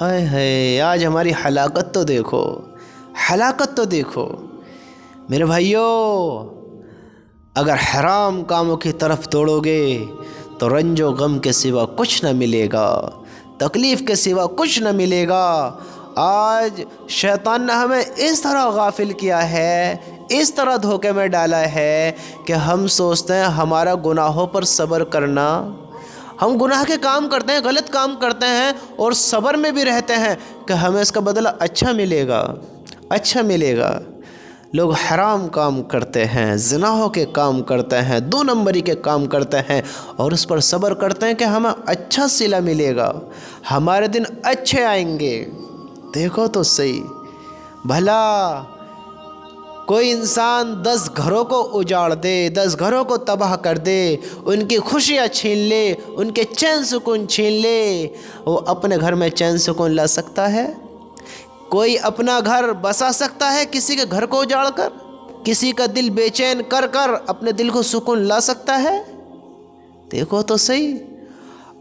آئے ہے آج ہماری ہلاکت تو دیکھو، ہلاکت تو دیکھو میرے بھائیوں۔ اگر حرام کاموں کی طرف دوڑو گے تو رنج و غم کے سوا کچھ نہ ملے گا، تکلیف کے سوا کچھ نہ ملے گا۔ آج شیطان نے ہمیں اس طرح غافل کیا ہے، اس طرح دھوکے میں ڈالا ہے کہ ہم سوچتے ہیں ہمارا گناہوں پر صبر کرنا، ہم گناہ کے کام کرتے ہیں، غلط کام کرتے ہیں اور صبر میں بھی رہتے ہیں کہ ہمیں اس کا بدلہ اچھا ملے گا، اچھا ملے گا۔ لوگ حرام کام کرتے ہیں، زناحوں کے کام کرتے ہیں، دو نمبری کے کام کرتے ہیں اور اس پر صبر کرتے ہیں کہ ہمیں اچھا صلہ ملے گا، ہمارے دن اچھے آئیں گے۔ دیکھو تو صحیح، بھلا کوئی انسان 10 گھروں کو اجاڑ دے، 10 گھروں کو تباہ کر دے، ان کی خوشیاں چھین لے، ان کے چین سکون چھین لے، وہ اپنے گھر میں چین سکون لا سکتا ہے؟ کوئی اپنا گھر بسا سکتا ہے کسی کے گھر کو اجاڑ کر؟ کسی کا دل بے چین کر کر اپنے دل کو سکون لا سکتا ہے؟ دیکھو تو صحیح،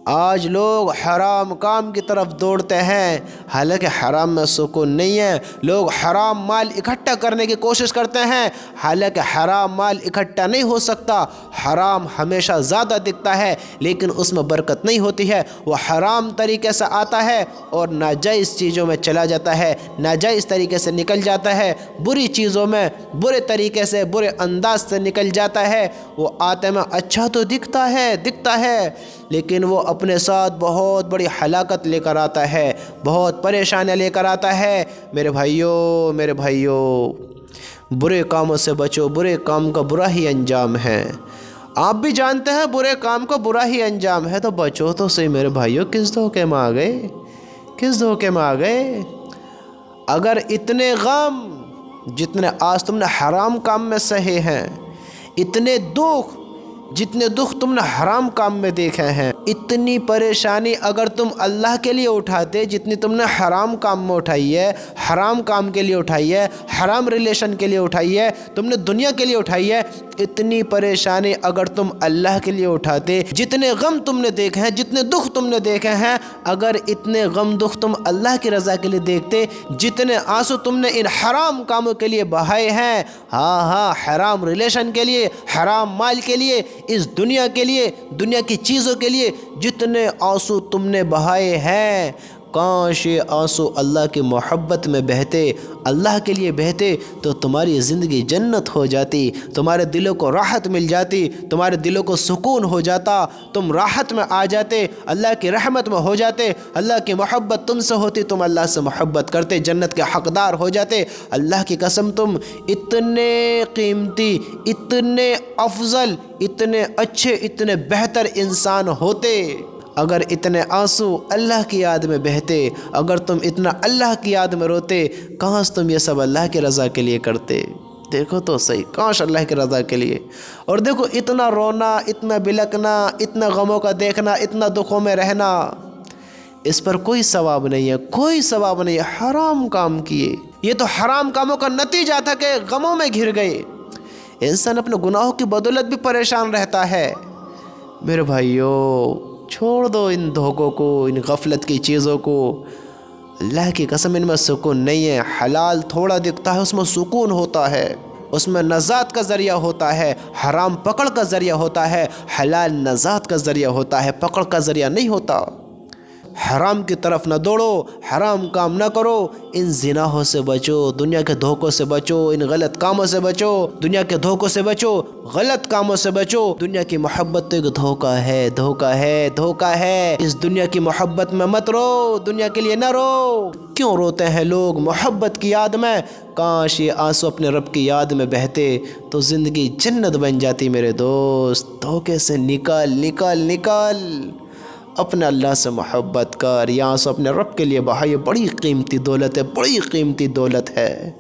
آج لوگ حرام کام کی طرف دوڑتے ہیں، حالانکہ حرام میں سکون نہیں ہے۔ لوگ حرام مال اکٹھا کرنے کی کوشش کرتے ہیں، حالانکہ حرام مال اکٹھا نہیں ہو سکتا۔ حرام ہمیشہ زیادہ دکھتا ہے لیکن اس میں برکت نہیں ہوتی ہے، وہ حرام طریقے سے آتا ہے اور ناجائز چیزوں میں چلا جاتا ہے، ناجائز طریقے سے نکل جاتا ہے، بری چیزوں میں برے طریقے سے، برے انداز سے نکل جاتا ہے۔ وہ آتے میں اچھا تو دکھتا ہے لیکن وہ اپنے ساتھ بہت بڑی ہلاکت لے کر آتا ہے، بہت پریشانیاں لے کر آتا ہے۔ میرے بھائیوں، برے کاموں سے بچو، برے کام کا برا ہی انجام ہے۔ آپ بھی جانتے ہیں برے کام کا برا ہی انجام ہے، تو بچو تو صحیح میرے بھائیوں۔ کس دھوکے میں آ گئے، کس دھوکے میں آ گئے؟ اگر اتنے غم جتنے آج تم نے حرام کام میں سہے ہیں، اتنے دکھ جتنے دکھ تم نے حرام کام میں دیکھے ہیں، اتنی پریشانی اگر تم اللہ کے لیے اٹھاتے جتنی تم نے حرام کام میں اٹھائی ہے، حرام کام کے لیے اٹھائی ہے، حرام ریلیشن کے لیے اٹھائی ہے، تم نے دنیا کے لیے اٹھائی ہے، اتنی پریشانی اگر تم اللہ کے لیے اٹھاتے، جتنے غم تم نے دیکھے ہیں، جتنے دکھ تم نے دیکھے ہیں، اگر اتنے غم دکھ تم اللہ کی رضا کے لیے دیکھتے، جتنے آنسو تم نے ان حرام کاموں کے لیے بہائے ہیں، ہاں حرام ریلیشن کے لیے، حرام مال کے لیے، اس دنیا کے لیے، دنیا کی چیزوں کے لیے جتنے آنسو تم نے بہائے ہیں، کاش یہ آنسو اللہ کی محبت میں بہتے، اللہ کے لیے بہتے تو تمہاری زندگی جنت ہو جاتی، تمہارے دلوں کو راحت مل جاتی، تمہارے دلوں کو سکون ہو جاتا، تم راحت میں آ جاتے، اللہ کی رحمت میں ہو جاتے، اللہ کی محبت تم سے ہوتی، تم اللہ سے محبت کرتے، جنت کے حقدار ہو جاتے۔ اللہ کی قسم تم اتنے قیمتی، اتنے افضل، اتنے اچھے، اتنے بہتر انسان ہوتے اگر اتنے آنسو اللہ کی یاد میں بہتے، اگر تم اتنا اللہ کی یاد میں روتے، کاش تم یہ سب اللہ کی رضا کے لیے کرتے۔ دیکھو تو صحیح، کاش اللہ کی رضا کے لیے۔ اور دیکھو اتنا رونا، اتنا بلکنا، اتنا غموں کا دیکھنا، اتنا دکھوں میں رہنا، اس پر کوئی ثواب نہیں ہے، کوئی ثواب نہیں ہے، حرام کام کیے۔ یہ تو حرام کاموں کا نتیجہ تھا کہ غموں میں گھر گئے۔ انسان اپنے گناہوں کی بدولت بھی پریشان رہتا ہے۔ میرے بھائیوں، چھوڑ دو ان دھوکوں کو، ان غفلت کی چیزوں کو۔ اللہ کی قسم ان میں سکون نہیں ہے۔ حلال تھوڑا دکھتا ہے، اس میں سکون ہوتا ہے، اس میں نجات کا ذریعہ ہوتا ہے۔ حرام پکڑ کا ذریعہ ہوتا ہے، حلال نجات کا ذریعہ ہوتا ہے، پکڑ کا ذریعہ نہیں ہوتا۔ حرام کی طرف نہ دوڑو، حرام کام نہ کرو، ان زناحوں سے بچو، دنیا کے دھوکوں سے بچو، ان غلط کاموں سے بچو، دنیا کے دھوکوں سے بچو، غلط کاموں سے بچو۔ دنیا کی محبت تو ایک دھوکہ ہے، دھوکہ ہے، دھوکہ ہے۔ اس دنیا کی محبت میں مت رو، دنیا کے لیے نہ رو۔ کیوں روتے ہیں لوگ محبت کی یاد میں؟ کاش یہ آنسو اپنے رب کی یاد میں بہتے تو زندگی جنت بن جاتی میرے دوست۔ دھوکے سے نکل نکل نکل، اپنے اللہ سے محبت کر، یہاں سے اپنے رب کے لیے بہا، یہ بڑی قیمتی دولت ہے، بڑی قیمتی دولت ہے۔